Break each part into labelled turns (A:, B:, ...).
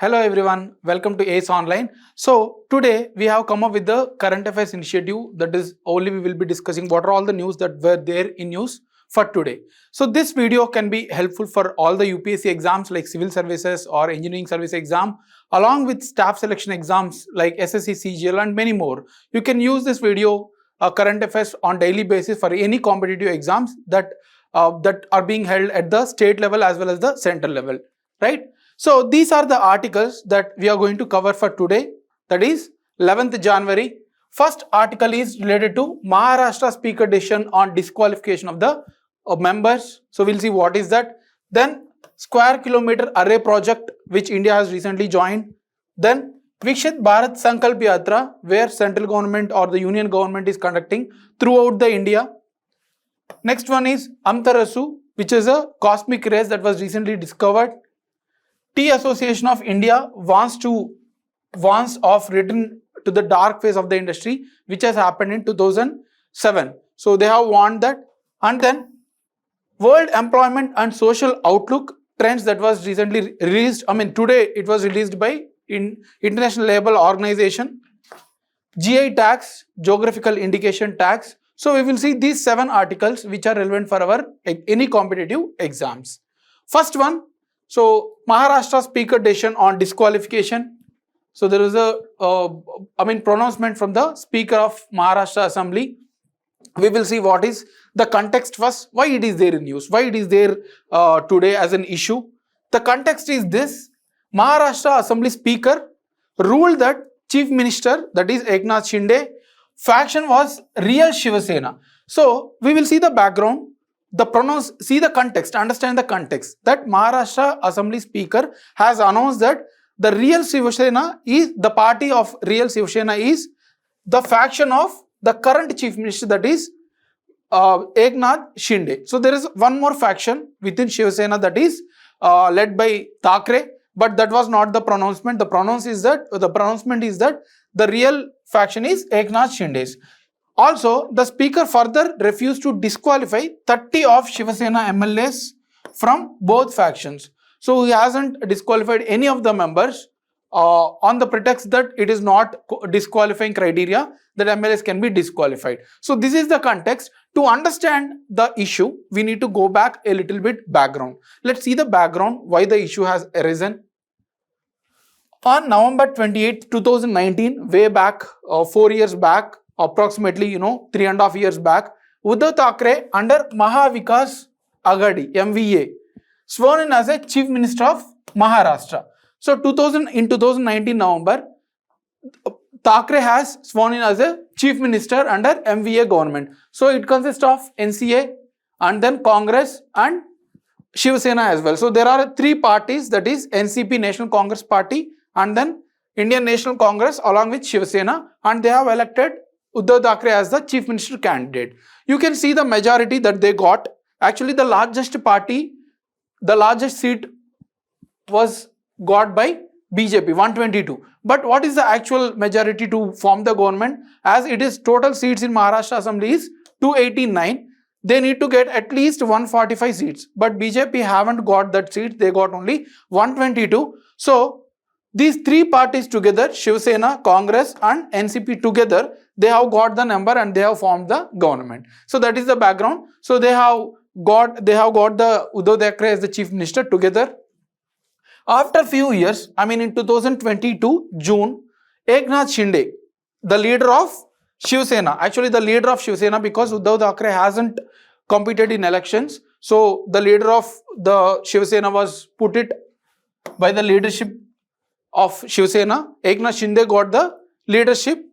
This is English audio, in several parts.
A: Hello everyone, welcome to ACE Online. So today we have come up with the current affairs initiative, that is only we will be discussing what are all the news that were there in news for today. So this video can be helpful for all the UPSC exams like civil services or engineering service exam, along with staff selection exams like SSC, CGL and many more. You can use this video current affairs on daily basis for any competitive exams that are being held at the state level as well as the central level, right? So these are the articles that we are going to cover for today, that is 11th January. First article is related to Maharashtra Speaker decision on disqualification of the members. So we'll see what is that. Then Square Kilometre Array project which India has recently joined. Then Vikshit Bharat Sankalp Yatra, where central government or the union government is conducting throughout the India. Next one is Amtarasu, which is a cosmic rays that was recently discovered. Tea Association of India wants of return to the dark phase of the industry, which has happened in 2007. So they have warned that. And then World Employment and Social Outlook trends that was recently released. Today it was released by International Labour Organization. GI tax, geographical indication tax. So we will see these 7 articles which are relevant for our any competitive exams. First one. So Maharashtra Speaker decision on disqualification. So there is a pronouncement from the Speaker of Maharashtra Assembly. We will see what is the context first, why it is there in news, why it is there today as an issue. The context is this: Maharashtra Assembly Speaker ruled that Chief Minister, that is Eknath Shinde, faction was real Shiva Sena. So we will see the background. See the context, understand the context, that Maharashtra Assembly Speaker has announced that the real Shiva Sena is, the party of real Shiva Sena is the faction of the current Chief Minister, that is Eknath Shinde. So there is one more faction within Shiva Sena that is led by Thackeray, but that was not the pronouncement. The pronouncement is that the real faction is Eknath Shinde's. Also, the Speaker further refused to disqualify 30 of Shiva Sena MLAs from both factions. So he hasn't disqualified any of the members on the pretext that it is not disqualifying criteria that MLAs can be disqualified. So this is the context. To understand the issue, we need to go back a little bit background. Let's see the background, why the issue has arisen. On November 28, 2019, way back, 4 years back, approximately 3.5 years back, Uddhav Thackeray under Mahavikas Aghadi MVA sworn in as a Chief Minister of Maharashtra. So in 2019 November, Thackeray has sworn in as a Chief Minister under MVA government. So it consists of NCA and then Congress and Shiva Sena as well. So there are 3 parties, that is NCP, National Congress Party, and then Indian National Congress along with Shiva Sena, and they have elected Uddhav Thackeray as the Chief Minister candidate. You can see the majority that they got. Actually, the largest party, the largest seat was got by BJP, 122. But what is the actual majority to form the government? As it is, total seats in Maharashtra Assembly is 289. They need to get at least 145 seats. But BJP haven't got that seat. They got only 122. So these 3 parties together, Shiva Sena, Congress and NCP together, they have got the number and they have formed the government. So that is the background. So they have got the Uddhav Thackeray as the Chief Minister together. After few years, in 2022 June, Eknath Shinde, the leader of Shiva Sena, actually the leader of Shiva Sena, because Uddhav Thackeray hasn't competed in elections. So the leader of the Shiva Sena was put it by the leadership of Shiva Sena. Eknath Shinde got the leadership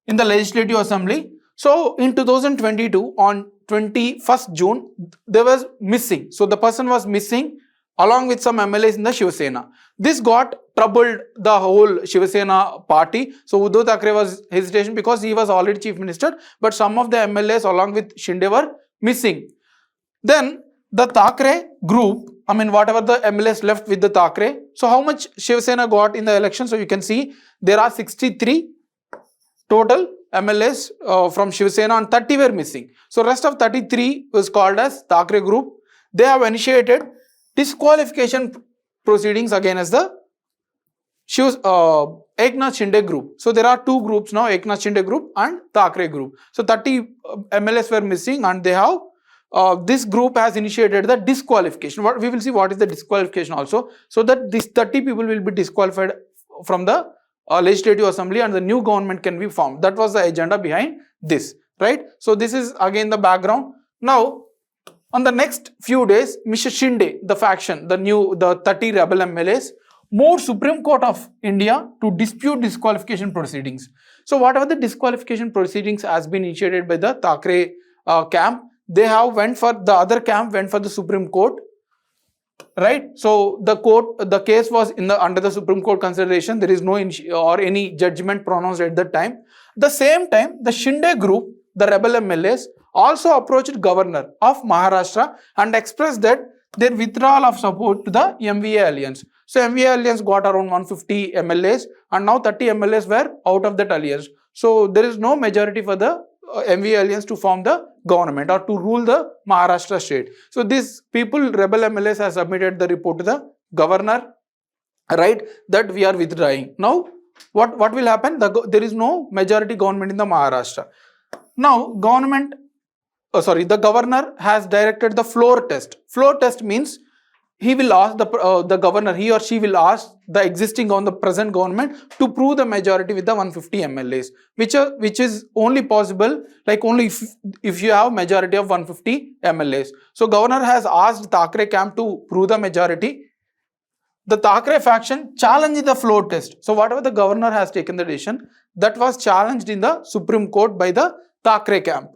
A: in the Legislative Assembly. So in 2022, on 21st June, they was missing. So the person was missing along with some MLAs in the Shiva Sena. This got troubled the whole Shiva Sena party. So Uddhav Thackeray was hesitation because he was already Chief Minister, but some of the MLAs along with Shinde were missing. Then the Thackeray group, whatever the MLAs left with the Thackeray. So how much Shiva Sena got in the election? So you can see there are 63 total MLAs from Shiva Sena and 30 were missing. So rest of 33 was called as Thackeray group. They have initiated disqualification proceedings against the Eknath Shinde group. So there are two groups now, Eknath Shinde group and Thackeray group. So 30 MLAs were missing, and they have this group has initiated the disqualification. What we will see what is the disqualification also, so that these 30 people will be disqualified from the legislative assembly and the new government can be formed. That was the agenda behind this, right? So this is again the background. Now on the next few days, Mr. Shinde, the faction, the 30 rebel MLAs, moved Supreme Court of India to dispute disqualification proceedings. So whatever the disqualification proceedings has been initiated by the Thackeray camp, they have went for the other camp, went for the Supreme Court, right? So the case was under the Supreme Court consideration. There is no any judgment pronounced at that time. The same time, the Shinde group, the rebel MLAs, also approached Governor of Maharashtra and expressed that their withdrawal of support to the MVA alliance. So MVA alliance got around 150 MLAs and now 30 MLAs were out of that alliance. So there is no majority for the MVA alliance to form the government or to rule the Maharashtra state. So these people, rebel MLAs, have submitted the report to the governor, right, that we are withdrawing. Now what will happen? There is no majority government in the Maharashtra. Now the governor has directed the floor test. Floor test means he will ask the governor, he or she will ask the existing on the present government to prove the majority with the 150 MLAs, which is only possible like only if you have majority of 150 MLAs. So governor has asked Thackeray camp to prove the majority. The Thackeray faction challenged the floor test. So whatever the governor has taken the decision, that was challenged in the Supreme Court by the Thackeray camp,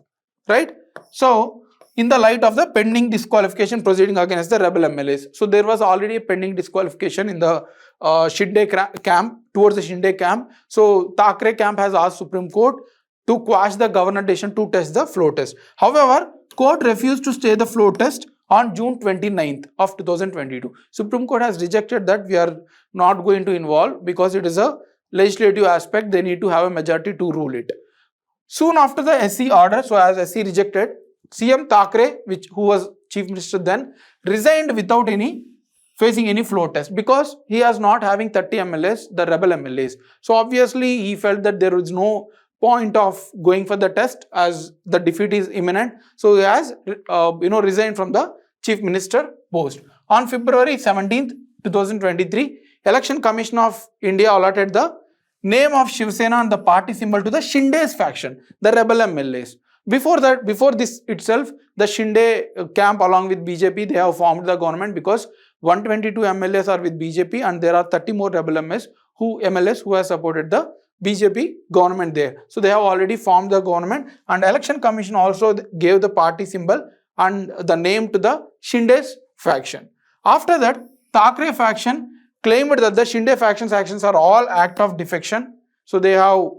A: right? So in the light of the pending disqualification proceeding against the rebel MLAs. So there was already a pending disqualification in the Shinde camp, towards the Shinde camp. So Thackeray camp has asked Supreme Court to quash the governor decision to test the floor test. However, court refused to stay the floor test on June 29th of 2022. Supreme Court has rejected that we are not going to involve because it is a legislative aspect. They need to have a majority to rule it. Soon after the SC order, so as SC rejected, CM Thackeray, who was chief minister then, resigned without facing any floor test because he was not having 30 MLAs, the rebel MLAs. So obviously he felt that there was no point of going for the test as the defeat is imminent. So he has resigned from the chief minister post. On February 17th, 2023, Election Commission of India allotted the name of Shiv Sena and the party symbol to the Shinde's faction, the rebel MLAs. Before this itself, the Shinde camp along with BJP, they have formed the government because 122 MLAs are with BJP and there are 30 more rebel MLAs who have supported the BJP government there. So they have already formed the government, and Election Commission also gave the party symbol and the name to the Shinde's faction. After that, Thackeray faction claimed that the Shinde faction's actions are all act of defection. So they have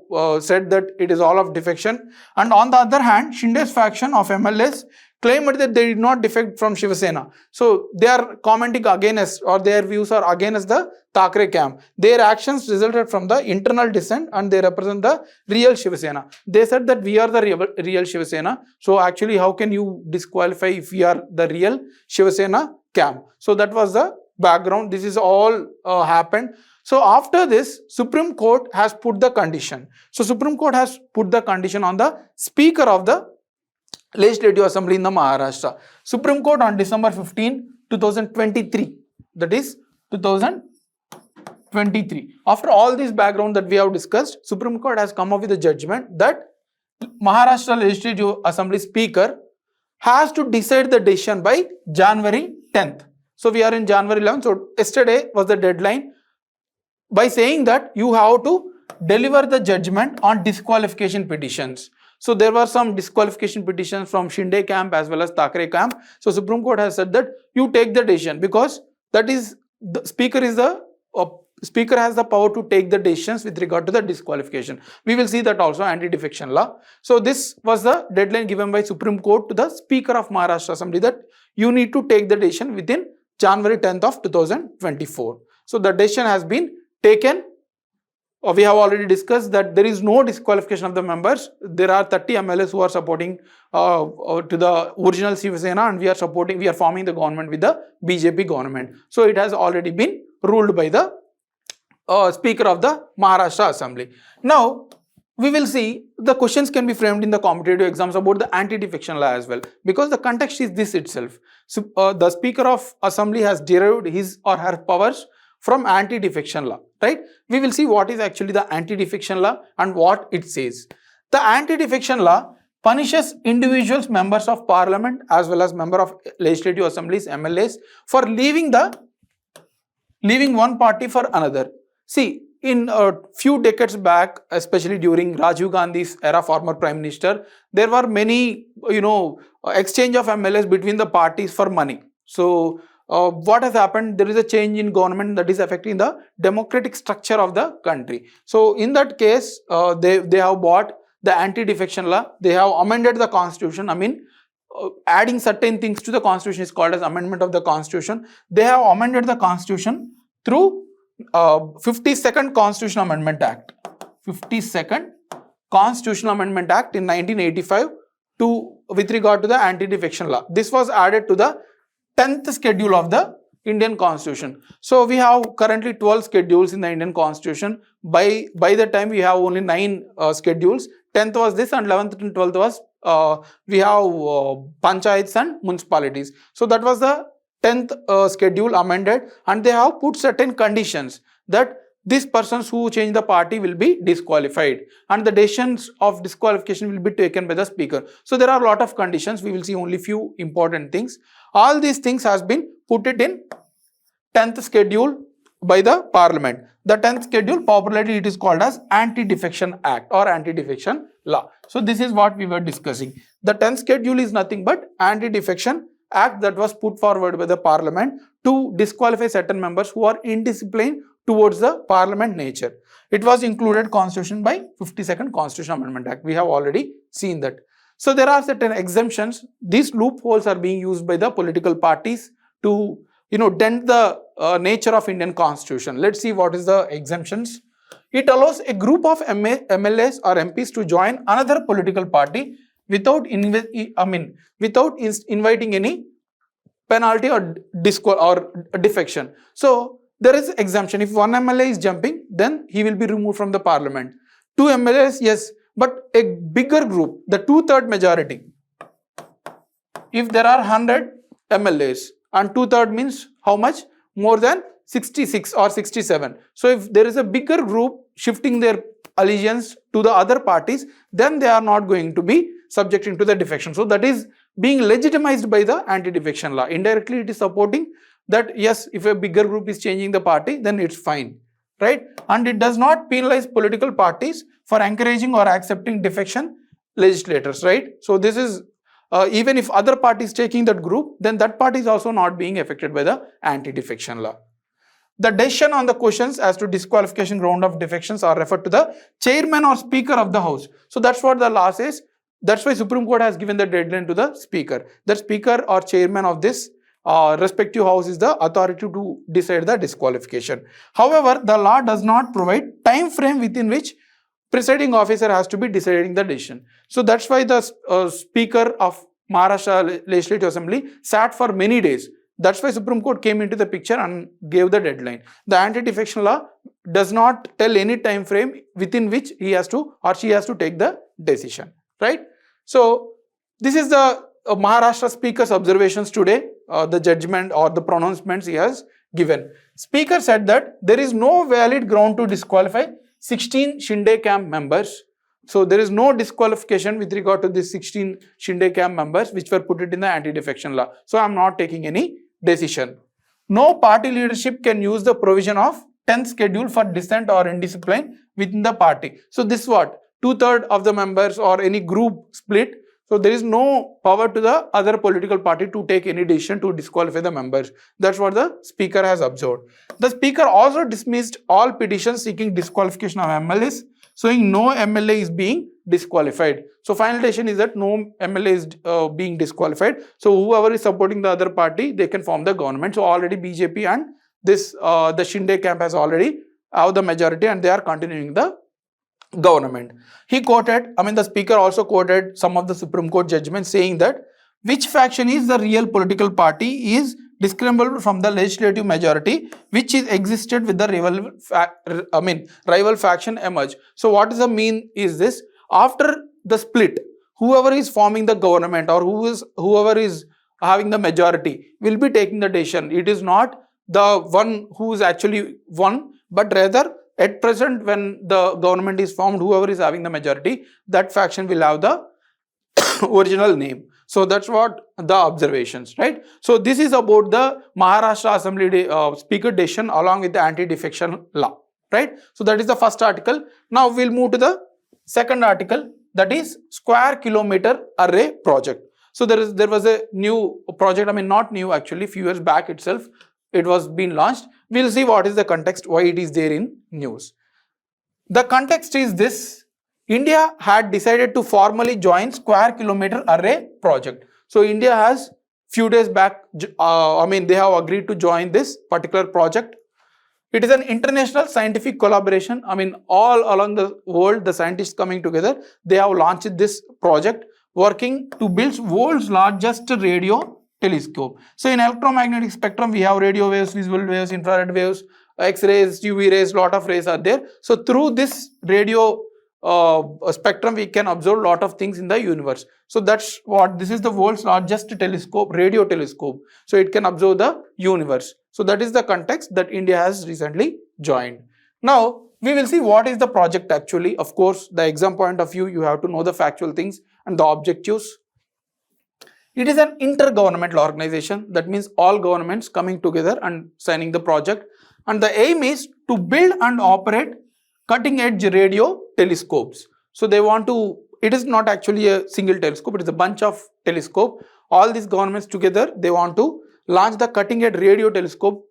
A: said that it is all of defection. And on the other hand, Shinde's faction of MLAs claimed that they did not defect from Shiv Sena. So they are commenting against, or their views are against the Thackeray camp. Their actions resulted from the internal dissent and they represent the real Shiv Sena. They said that we are the real Shiv Sena. So actually, how can you disqualify if we are the real Shiv Sena camp? So that was the background. This is all happened. So after this, Supreme Court has put the condition. So Supreme Court has put the condition on the Speaker of the Legislative Assembly in the Maharashtra. Supreme Court on December 15, 2023. That is 2023. After all this background that we have discussed, Supreme Court has come up with a judgment that Maharashtra Legislative Assembly Speaker has to decide the decision by January 10th. So we are in January 11th. So yesterday was the deadline. By saying that you have to deliver the judgment on disqualification petitions. So there were some disqualification petitions from Shinde camp as well as Thackeray camp. So Supreme Court has said that you take the decision because that is the Speaker has the power to take the decisions with regard to the disqualification. We will see that also, anti-defection law. So this was the deadline given by Supreme Court to the Speaker of Maharashtra Assembly that you need to take the decision within January 10th of 2024. So the decision has been taken. We have already discussed that there is no disqualification of the members. There are 30 MLAs who are supporting to the original Shiv Sena, and we are forming the government with the BJP government. So it has already been ruled by the Speaker of the Maharashtra Assembly. Now, we will see the questions can be framed in the competitive exams about the anti-defection law as well, because the context is this itself. So, the Speaker of Assembly has derived his or her powers from anti-defection law, right? We will see what is actually the anti-defection law and what it says. The anti-defection law punishes individuals, members of parliament as well as member of legislative assemblies, MLAs, for leaving one party for another. See, in a few decades back, especially during Rajiv Gandhi's era, former Prime Minister, there were many, exchange of MLAs between the parties for money. So, what has happened? There is a change in government that is affecting the democratic structure of the country. So, in that case, they have bought the anti-defection law. They have amended the constitution. I mean, adding certain things to the constitution is called as amendment of the constitution. They have amended the constitution through 52nd Constitutional Amendment Act. 52nd Constitutional Amendment Act in 1985 with regard to the anti-defection law. This was added to the 10th schedule of the Indian Constitution. So we have currently 12 schedules in the Indian Constitution. By the time we have only 9 schedules. 10th was this and 11th and 12th was we have panchayats and municipalities. So that was the 10th schedule amended, and they have put certain conditions that these persons who change the party will be disqualified, and the decisions of disqualification will be taken by the speaker. So there are a lot of conditions. We will see only few important things. All these things has been put it in 10th schedule by the parliament. The 10th schedule, popularly it is called as Anti-Defection Act or Anti-Defection Law. So this is what we were discussing. The 10th schedule is nothing but Anti-Defection Act that was put forward by the parliament to disqualify certain members who are indisciplined towards the parliament nature. It was included constitution by 52nd Constitutional Amendment Act. We have already seen that. So there are certain exemptions. These loopholes are being used by the political parties to dent the nature of Indian Constitution. Let's see what is the exemptions. It allows a group of MLAs or MPs to join another political party without inviting any penalty or defection. So there is exemption. If one MLA is jumping, then he will be removed from the parliament. 2 MLAs, yes, but a bigger group, the 2/3 majority. If there are 100 MLAs and 2/3 means how much? More than 66 or 67. So if there is a bigger group shifting their allegiance to the other parties, then they are not going to be subjecting to the defection. So that is being legitimized by the anti-defection law. Indirectly, it is supporting that yes, if a bigger group is changing the party, then it's fine, right? And it does not penalize political parties for encouraging or accepting defection legislators, right? So this is even if other parties taking that group, then that party is also not being affected by the anti-defection law. The decision on the questions as to disqualification ground of defections are referred to the chairman or speaker of the house. So that's what the law says. That's why Supreme Court has given the deadline to the speaker. The speaker or chairman of this respective house is the authority to decide the disqualification. However, the law does not provide time frame within which presiding officer has to be deciding the decision. So that's why the speaker of Maharashtra Legislative Assembly sat for many days. That's why Supreme Court came into the picture and gave the deadline. The anti-defection law does not tell any time frame within which he has to or she has to take the decision, right? So this is the Maharashtra Speaker's observations today, the judgment or the pronouncements he has given. Speaker said that there is no valid ground to disqualify 16 Shinde camp members. So there is no disqualification with regard to these 16 Shinde camp members which were put it in the anti-defection law. So I am not taking any decision. No party leadership can use the provision of 10th schedule for dissent or indiscipline within the party. So this is what? 2/3 of the members or any group split. So there is no power to the other political party to take any decision to disqualify the members. That's what the speaker has observed. The speaker also dismissed all petitions seeking disqualification of MLAs, showing no MLA is being disqualified. So final decision is that no MLA is being disqualified. So whoever is supporting the other party, they can form the government. So already BJP and this the Shinde camp has already have the majority and they are continuing the government. He quoted, the speaker also quoted some of the Supreme Court judgments saying that which faction is the real political party is discriminable from the legislative majority which is existed with the rival faction emerge. So what is the mean is this? After the split, whoever is forming the government or whoever is having the majority will be taking the decision. It is not the one who is actually won, but rather at present when the government is formed, whoever is having the majority, that faction will have the original name. So that's what the observations, right? So this is about the Maharashtra Assembly Speaker decision along with the anti-defection law, right? So that is the first article. Now we'll move to the second article, that is square kilometer array project. So there was a new project, not new actually, few years back itself it was being launched. We'll see what is the context, why it is there in news. The context is this: India had decided to formally join square kilometer array project. So India has few days back, they have agreed to join this particular project. It is an international scientific collaboration. All along the world, the scientists coming together, they have launched this project working to build world's largest radio telescope. So in electromagnetic spectrum, we have radio waves, visible waves, infrared waves, X-rays, UV rays, lot of rays are there. So through this radio spectrum, we can observe lot of things in the universe. So that's what, this is the world's largest telescope, radio telescope. So it can observe the universe. So that is the context that India has recently joined. Now we will see what is the project actually. Of course, the exam point of view, you have to know the factual things and the objectives. It is an intergovernmental organization. That means all governments coming together and signing the project. And the aim is to build and operate cutting-edge radio telescopes. So they want to, it is not actually a single telescope, it is a bunch of telescope. All these governments together, they want to launch the cutting-edge radio telescope.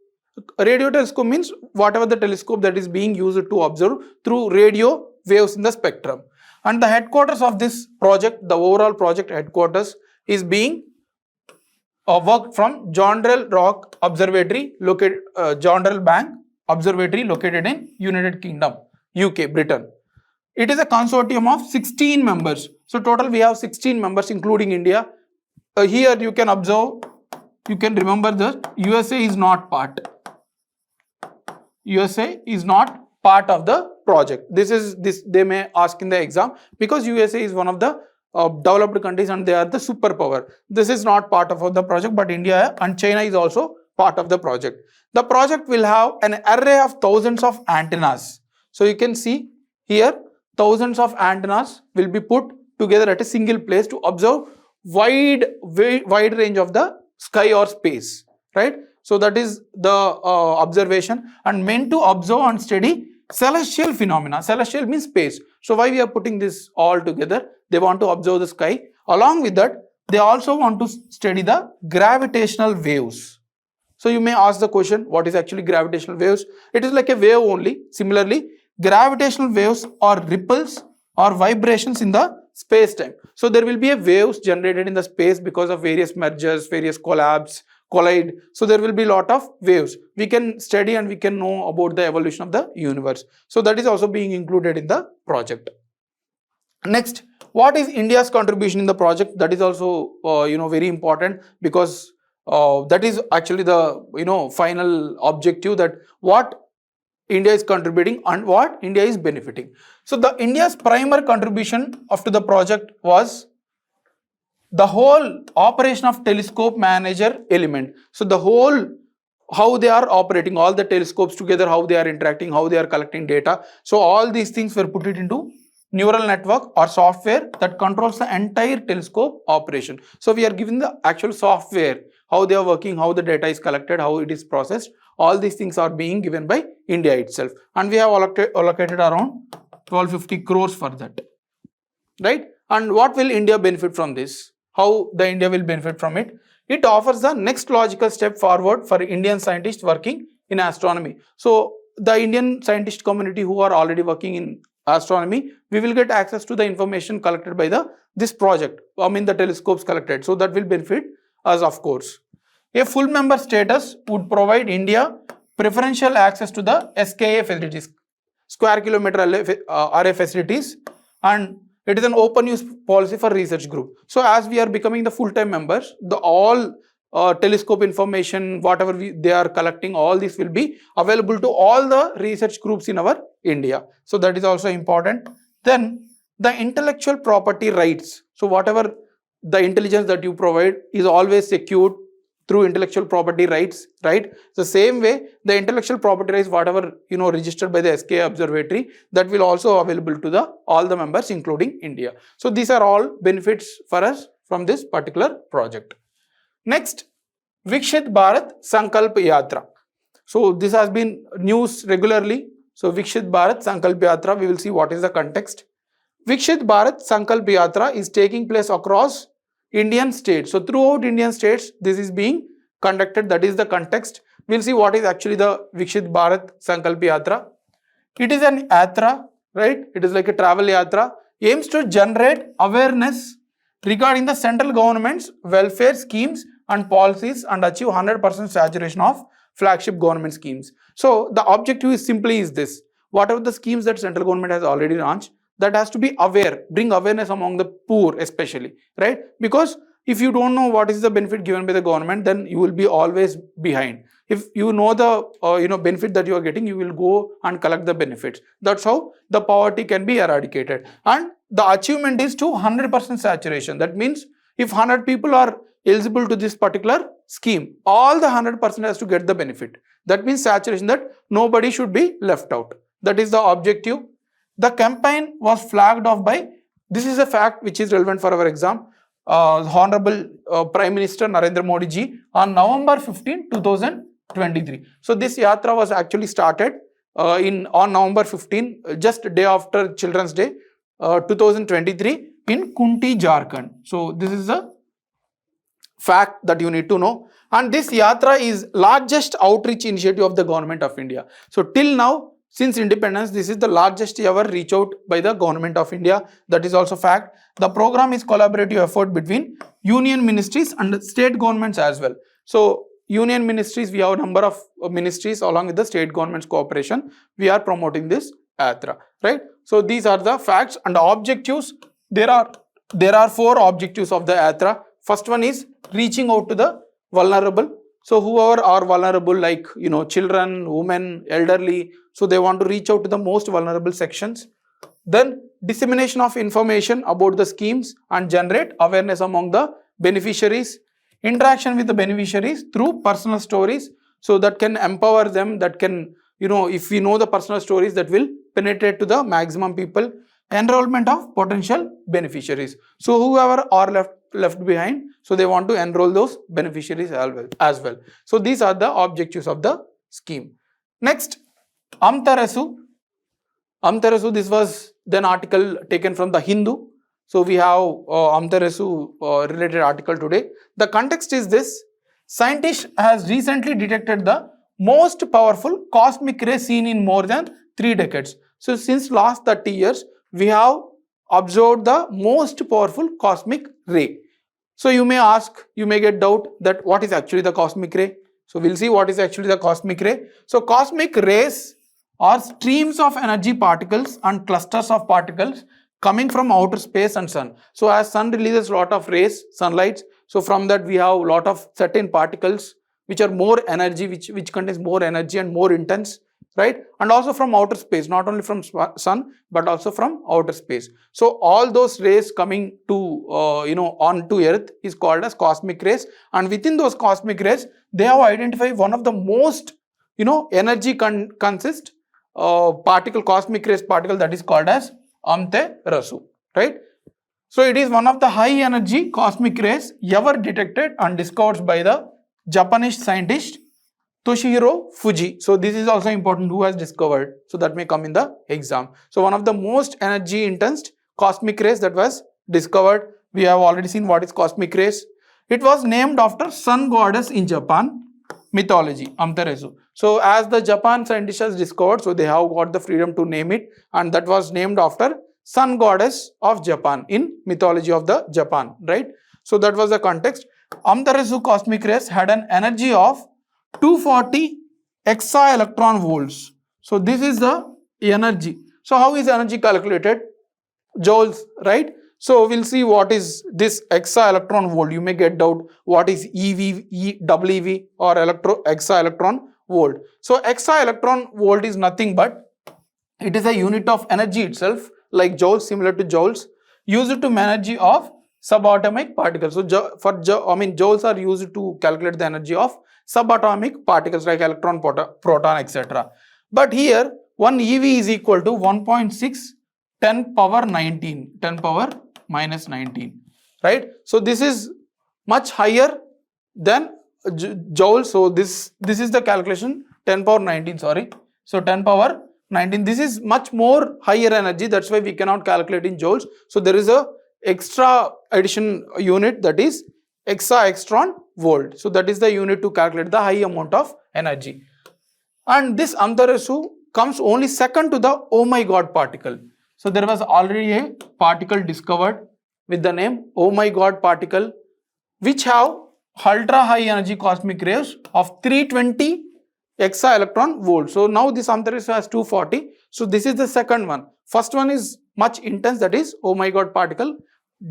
A: A radio telescope means whatever the telescope that is being used to observe through radio waves in the spectrum. And the headquarters of this project, the overall project headquarters, is being worked from Jondrel Rock Observatory located, Jondrel Bank Observatory located in United Kingdom, UK, Britain. It is a consortium of 16 members. So total we have 16 members including India. Here you can observe, you can remember that USA is not part. USA is not part of the project. This they may ask in the exam because USA is one of the developed countries and they are the superpower. This is not part of the project, but India and China is also part of the project. The project will have an array of thousands of antennas. So you can see here thousands of antennas will be put together at a single place to observe wide range of the sky or space, right? So that is the observation and meant to observe and study celestial phenomena. Celestial means space. So why we are putting this all together? They want to observe the sky. Along with that, they also want to study the gravitational waves. So you may ask the question, what is actually gravitational waves? It is like a wave only. Similarly, gravitational waves are ripples or vibrations in the space-time. So there will be a waves generated in the space because of various mergers, various collide. So there will be a lot of waves. We can study and we can know about the evolution of the universe. So that is also being included in the project. Next, what is India's contribution in the project? That is also very important because that is actually the final objective, that what India is contributing and what India is benefiting. So the India's primary contribution after the project was the whole operation of telescope manager element. So the whole, how they are operating, all the telescopes together, how they are interacting, how they are collecting data. So all these things were put it into neural network or software that controls the entire telescope operation. So we are given the actual software, how they are working, how the data is collected, how it is processed. All these things are being given by India itself. And we have allocated around 1250 crores for that, right? And what will India benefit from this? How the India will benefit from it? It offers the next logical step forward for Indian scientists working in astronomy. So the Indian scientist community who are already working in astronomy, we will get access to the information collected by this project, the telescopes collected. So that will benefit us, of course. A full member status would provide India preferential access to the SKA facilities, square kilometer array facilities, and it is an open use policy for research group. So as we are becoming the full-time members, all telescope information, whatever they are collecting, all this will be available to all the research groups in our India. So that is also important. Then the intellectual property rights. So whatever the intelligence that you provide is always secured through intellectual property rights, right? The same way, the intellectual property rights, whatever registered by the SK Observatory, that will also available to the all the members, including India. So these are all benefits for us from this particular project. Next, Vikshit Bharat Sankalp Yatra. So this has been news regularly. So Vikshit Bharat Sankalp Yatra, we will see what is the context. Vikshit Bharat Sankalp Yatra is taking place across Indian states. So throughout Indian states, this is being conducted. That is the context. We'll see what is actually the Vikshit Bharat Sankalp Yatra. It is an yatra, right? It is like a travel yatra. Aims to generate awareness regarding the central government's welfare schemes and policies and achieve 100% saturation of flagship government schemes. So the objective is simply is this: whatever the schemes that central government has already launched, that has to be aware, bring awareness among the poor especially, right? Because if you don't know what is the benefit given by the government, then you will be always behind. If you know the benefit that you are getting, you will go and collect the benefits. That's how the poverty can be eradicated. And the achievement is to 100% saturation. That means if 100 people are eligible to this particular scheme, all the 100% has to get the benefit. That means saturation, that nobody should be left out. That is the objective. The campaign was flagged off by, this is a fact which is relevant for our exam, Honorable Prime Minister Narendra Modi ji on November 15, 2023. So this yatra was actually started on November 15, just day after Children's Day, 2023 in Kunti, Jharkhand. So this is a fact that you need to know. And this yatra is largest outreach initiative of the government of India. So till now, since independence, this is the largest ever reach out by the government of India. That is also fact. The program is collaborative effort between union ministries and state governments as well. So union ministries, we have a number of ministries along with the state government's cooperation. We are promoting this yatra, right? So these are the facts and the objectives. There are 4 objectives of the yatra. First one is reaching out to the vulnerable. So whoever are vulnerable, like children, women, elderly, so they want to reach out to the most vulnerable sections. Then dissemination of information about the schemes and generate awareness among the beneficiaries. Interaction with the beneficiaries through personal stories, so that can empower them, that can, if we know the personal stories, that will penetrate to the maximum people. Enrollment of potential beneficiaries. So whoever are left behind, so they want to enroll those beneficiaries as well. So these are the objectives of the scheme. Next, Amtarasu. Amtarasu, this was then article taken from the Hindu. So we have Amtarasu related article today. The context is this: scientist has recently detected the most powerful cosmic ray seen in more than 3 decades. So since last 30 years, we have observed the most powerful cosmic ray. So you may ask, you may get doubt that what is actually the cosmic ray. So we'll see what is actually the cosmic ray. So cosmic rays are streams of energy particles and clusters of particles coming from outer space and sun. So as sun releases a lot of rays, sunlight, so from that we have a lot of certain particles which are more energy, which contains more energy and more intense, right? And also from outer space, not only from sun, but also from outer space. So all those rays coming to, onto earth is called as cosmic rays. And within those cosmic rays, they have identified one of the most, energy consist particle, cosmic rays particle, that is called as Amtarasu, right? So it is one of the high energy cosmic rays ever detected and discovered by the Japanese scientist Toshihiro Fuji. So this is also important, who has discovered. So that may come in the exam. So one of the most energy intense cosmic rays that was discovered. We have already seen what is cosmic rays. It was named after sun goddess in Japan mythology, Amtarasu. So as the Japan scientists has discovered, so they have got the freedom to name it, and that was named after sun goddess of Japan in mythology of the Japan, right? So that was the context. Amtarasu cosmic rays had an energy of 240 electron volts. So this is the energy. So how is energy calculated? Joules, right? So we'll see what is this exa electron volt. You may get doubt what is double EV or exa electron volt. So exa electron volt is nothing but it is a unit of energy itself, like joules, similar to joules, used to energy of subatomic particles. So joules are used to calculate the energy of subatomic particles like electron, proton, etc. But here 1 EV is equal to 1.6 10 power 19, 10 power minus 19, right? So this is much higher than joule. So this is the calculation, 10 power 19, sorry. So 10 power 19, this is much more higher energy, that's why we cannot calculate in joules. So there is a extra addition unit, that is exa volt. So that is the unit to calculate the high amount of energy. And this Antidefection comes only second to the oh my god particle. So there was already a particle discovered with the name oh my god particle, which have ultra high energy cosmic rays of 320 exa electron volt. So now this Antidefection has 240. So this is the second one. First one is much intense, that is oh my god particle,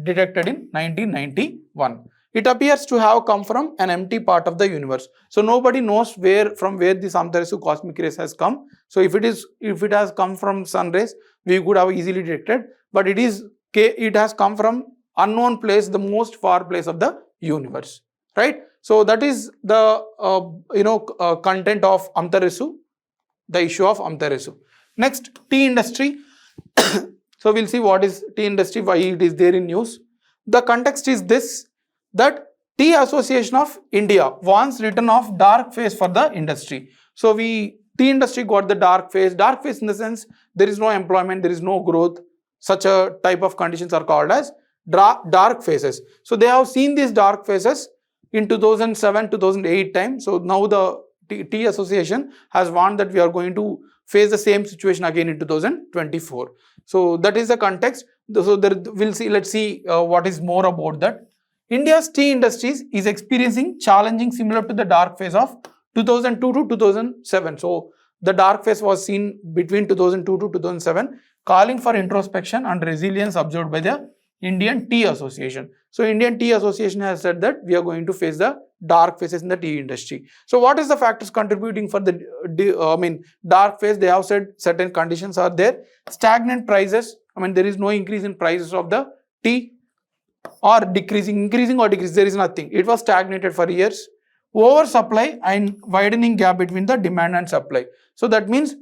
A: detected in 1991. It appears to have come from an empty part of the universe. So nobody knows from where this Antidefection cosmic rays has come. So if it has come from sun rays, we could have easily detected, but it has come from unknown place, the most far place of the universe, right? So that is the content of Antidefection, the issue of Antidefection. Next, tea industry. So we'll see what is tea industry, why it is there in news. The context is this, that Tea Association of India wants return of dark phase for the industry. So tea industry got the dark phase in the sense there is no employment, there is no growth. Such a type of conditions are called as dark phases. So they have seen these dark phases in 2007, 2008 time. So now the Tea Association has warned that we are going to face the same situation again in 2024. So that is the context. So let's see what is more about that. India's tea industries is experiencing challenging similar to the dark phase of 2002 to 2007. So the dark phase was seen between 2002 to 2007, calling for introspection and resilience observed by the Indian Tea Association. So Indian Tea Association has said that we are going to face the dark phases in the tea industry. So what is the factors contributing for the dark phase? They have said certain conditions are there. Stagnant prices. There is no increase in prices of the tea, or increasing or decreasing. There is nothing. It was stagnated for years. Oversupply and widening gap between the demand and supply. So that means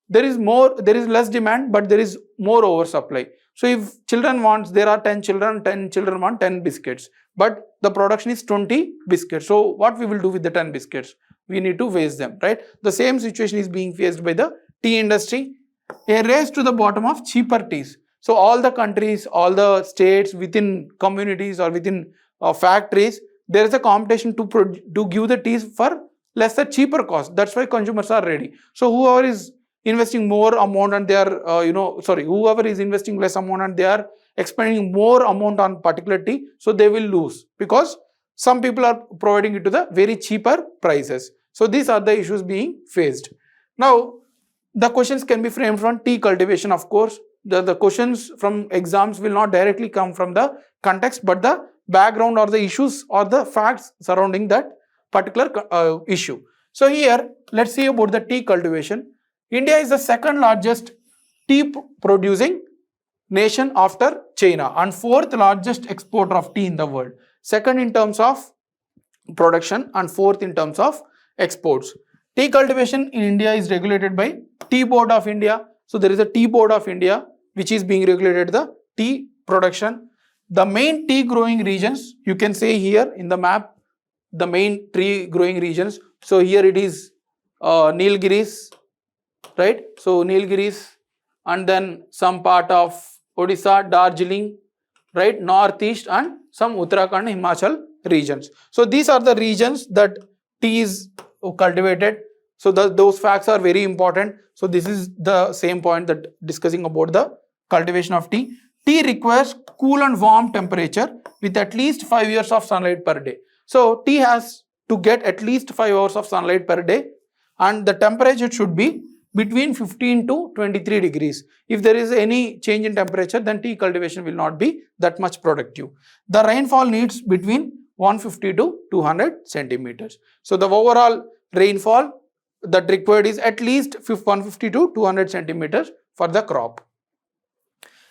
A: there is less demand, but there is more oversupply. So if there are 10 children want 10 biscuits, but the production is 20 biscuits. So what we will do with the 10 biscuits? We need to waste them, right? The same situation is being faced by the tea industry. A race to the bottom of cheaper teas. So all the countries, all the states, within communities or within factories, there is a competition to give the teas for lesser, cheaper cost. That's why consumers are ready. So whoever is investing more amount and they are, whoever is investing less amount and they are expending more amount on particular tea, so they will lose because some people are providing it to the very cheaper prices. So these are the issues being faced. Now, the questions can be framed from tea cultivation, of course. The questions from exams will not directly come from the context, but the background or the issues or the facts surrounding that particular issue. So here, let's see about the tea cultivation. India is the second largest tea producing nation after China and fourth largest exporter of tea in the world. Second in terms of production and fourth in terms of exports. Tea cultivation in India is regulated by Tea Board of India. So there is a Tea Board of India which is being regulated the tea production. The main tea growing regions, you can say here in the map, the main tea growing regions. So here it is Nilgiris, right? So Nilgiris, and then some part of Odisha, Darjeeling, right? Northeast and some Uttarakhand, Himachal regions. So these are the regions that tea is cultivated. So those facts are very important. So this is the same point that discussing about the cultivation of tea. Tea requires cool and warm temperature with at least 5 years of sunlight per day. So tea has to get at least 5 hours of sunlight per day, and the temperature should be between 15 to 23 degrees. If there is any change in temperature, then tea cultivation will not be that much productive. The rainfall needs between 150 to 200 centimeters. So the overall rainfall that required is at least 150 to 200 centimeters for the crop.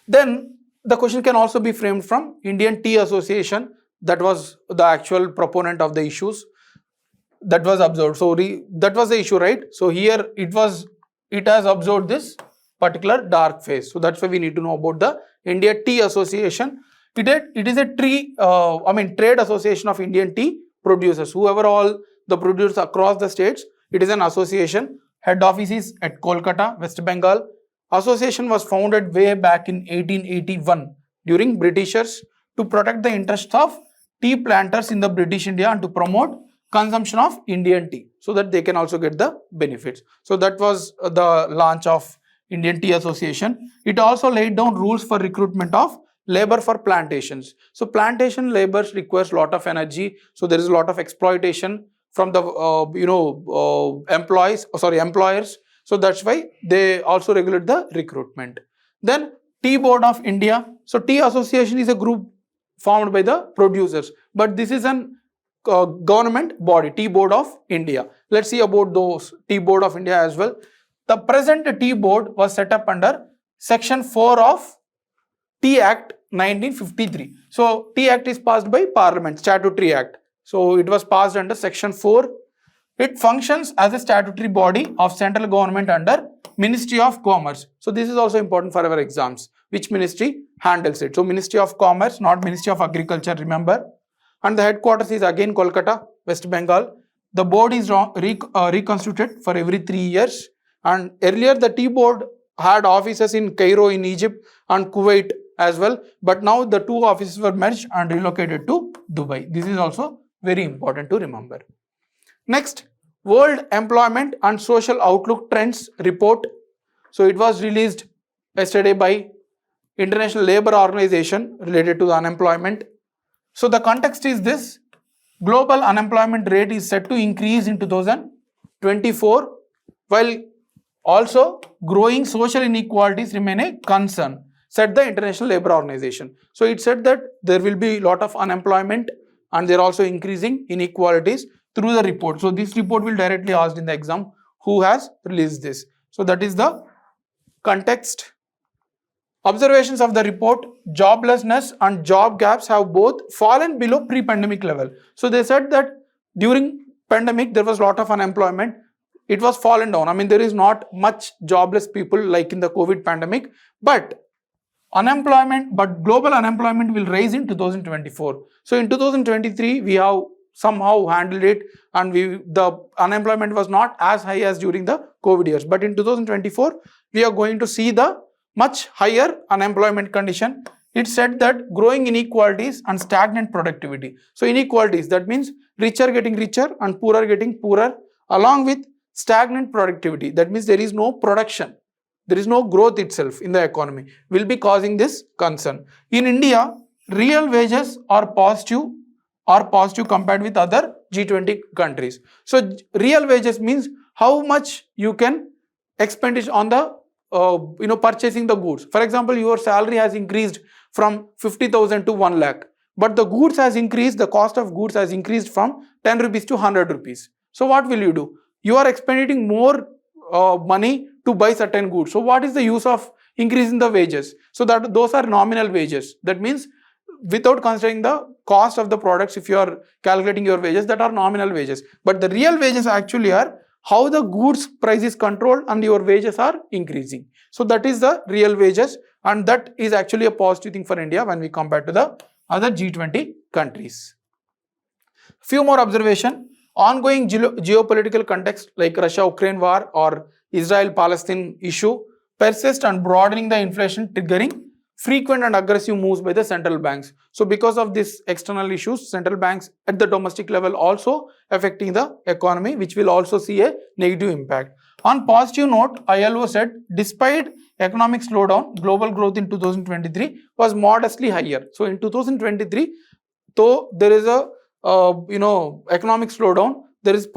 A: Then the question can also be framed from Indian Tea Association, that was the actual proponent of the issues that was observed. So that was the issue, right? So here it has observed this particular dark phase. So that's why we need to know about the India Tea Association. It is a trade association of Indian tea producers. Whoever all the producers across the states, it is an association. Head office is at Kolkata, West Bengal. Association was founded way back in 1881 during Britishers to protect the interests of tea planters in the British India and to promote consumption of Indian tea so that they can also get the benefits. So that was the launch of Indian Tea Association. It also laid down rules for recruitment of labor for plantations. So plantation labors requires a lot of energy. So there is a lot of exploitation from the employers. So that's why they also regulate the recruitment. Then Tea Board of India. So Tea Association is a group formed by the producers, but this is an government body, Tea Board of India. Let's see about those Tea Board of India as well. The present Tea Board was set up under Section 4 of Tea Act 1953. So Tea Act is passed by Parliament, Statutory Act. So it was passed under Section 4. It functions as a statutory body of central government under Ministry of Commerce. So this is also important for our exams. Which ministry handles it? So Ministry of Commerce, not Ministry of Agriculture, remember. And the headquarters is again Kolkata, West Bengal. The board is reconstituted for every 3 years. And earlier the Tea Board had offices in Cairo in Egypt and Kuwait as well. But now the two offices were merged and relocated to Dubai. This is also very important to remember. Next, World Employment and Social Outlook Trends Report. So it was released yesterday by International Labour Organization related to the unemployment. So the context is this: global unemployment rate is set to increase in 2024, while also growing social inequalities remain a concern, said the International Labour Organization. So it said that there will be a lot of unemployment and they are also increasing inequalities through the report. So this report will directly asked in the exam, who has released this. So that is the context. Observations of the report: joblessness and job gaps have both fallen below pre-pandemic level. So they said that during pandemic there was a lot of unemployment. It was fallen down. I mean, there is not much jobless people like in the COVID pandemic, but global unemployment will rise in 2024. So in 2023 we have somehow handled it, and the unemployment was not as high as during the COVID years. But in 2024 we are going to see the much higher unemployment condition. It said that growing inequalities and stagnant productivity. So inequalities, that means richer getting richer and poorer getting poorer, along with stagnant productivity, that means there is no production, there is no growth itself in the economy, will be causing this concern. In India, real wages are positive compared with other G20 countries. So real wages means how much you can expend on the purchasing the goods. For example, your salary has increased from 50,000 to 1 lakh, but the goods has increased, the cost of goods has increased from 10 rupees to 100 rupees. So what will you do? You are expending more money to buy certain goods. So what is the use of increasing the wages? So that those are nominal wages. That means without considering the cost of the products, if you are calculating your wages, that are nominal wages. But the real wages actually are how the goods price is controlled and your wages are increasing. So that is the real wages, and that is actually a positive thing for India when we compare to the other G20 countries. Few more observation. Ongoing geopolitical context like Russia-Ukraine war or Israel-Palestine issue persist and broadening the inflation, triggering frequent and aggressive moves by the central banks. So because of these external issues, central banks at the domestic level also affecting the economy, which will also see a negative impact. On positive note, ILO said despite economic slowdown, global growth in 2023 was modestly higher. So in 2023, though there is a economic slowdown, there is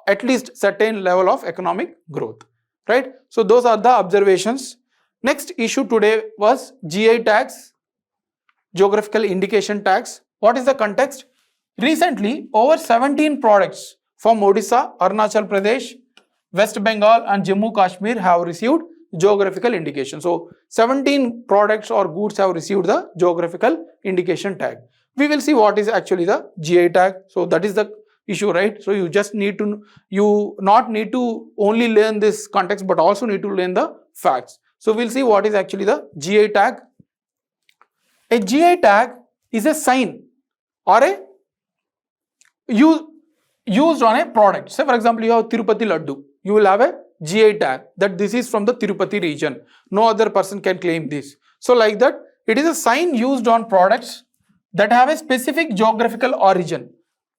A: at least certain level of economic growth. right? So those are the observations. Next issue today was GI tags, geographical indication tags. What is the context? Recently, over 17 products from Odisha, Arunachal Pradesh, West Bengal and Jammu Kashmir have received geographical indication. So 17 products or goods have received the geographical indication tag. We will see what is actually the GI tag. So that is the issue, right? So you just need to, you not need to only learn this context, but also need to learn the facts. So we'll see what is actually the GI tag. A GI tag is a sign or a used on a product. Say for example, you have Tirupati Laddu. You will have a GI tag that this is from the Tirupati region. No other person can claim this. So like that, it is a sign used on products that have a specific geographical origin.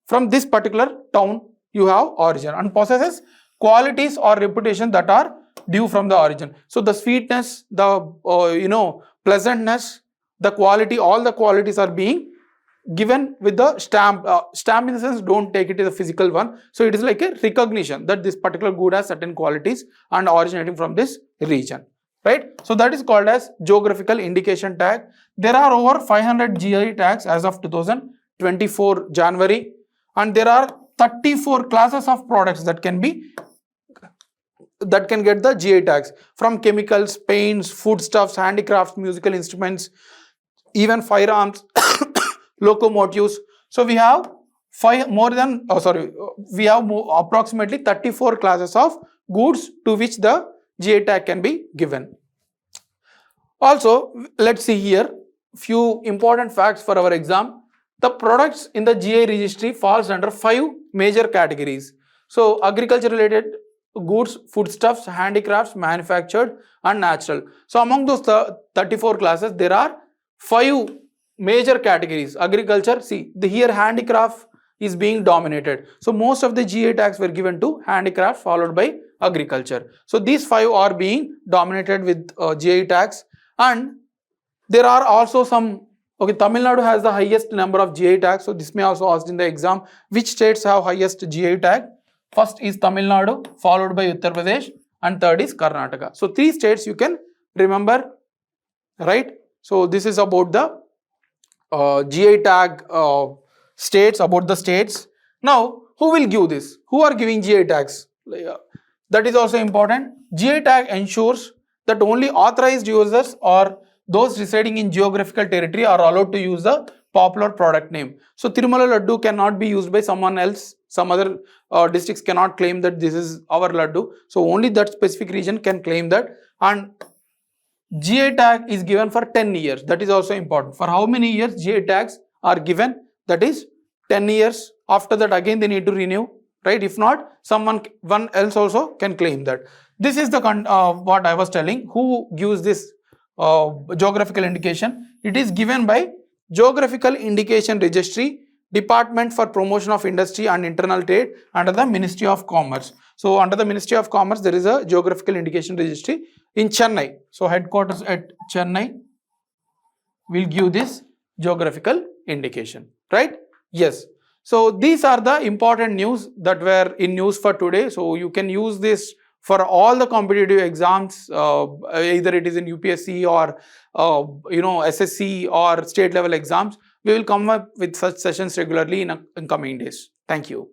A: From this particular town, you have origin and possesses qualities or reputation that are due from the origin. So the sweetness, the pleasantness, the quality, all the qualities are being given with the stamp. Stamp in the sense, don't take it as a physical one. So it is like a recognition that this particular good has certain qualities and originating from this region, right? So that is called as geographical indication tag. There are over 500 GI tags as of 2024 January, and there are 34 classes of products that can get the GI tags, from chemicals, paints, foodstuffs, handicrafts, musical instruments, even firearms, locomotives. So we have approximately 34 classes of goods to which the GI tag can be given. Also, let's see here few important facts for our exam. The products in the GI registry falls under 5 major categories. So agriculture related goods, foodstuffs, handicrafts, manufactured and natural. So among those 34 classes, there are 5 major categories. Agriculture, see here handicraft is being dominated. So most of the GI tags were given to handicraft followed by agriculture. So these 5 are being dominated with GI tags. And there are also some, Tamil Nadu has the highest number of GI tags. So this may also asked in the exam, which states have highest GI tag? First is Tamil Nadu, followed by Uttar Pradesh, and third is Karnataka. So 3 states you can remember, right? So this is about the GI tag states, about the states. Now, who will give this? Who are giving GI tags? That is also important. GI tag ensures that only authorized users or those residing in geographical territory are allowed to use the popular product name. So Tirumala Laddu cannot be used by someone else. Some other districts cannot claim that this is our Laddu. So only that specific region can claim that. And GI tag is given for 10 years. That is also important. For how many years GI tags are given? That is 10 years. After that again they need to renew, right? If not, one else also can claim that. This is the what I was telling. Who gives this geographical indication? It is given by Geographical Indication Registry, Department for Promotion of Industry and Internal Trade under the Ministry of Commerce. So under the Ministry of Commerce, there is a Geographical Indication Registry in Chennai. So headquarters at Chennai will give this geographical indication, right? Yes. So these are the important news that were in news for today. So you can use this for all the competitive exams, either it is in UPSC or SSC or state level exams. We will come up with such sessions regularly in coming days. Thank you.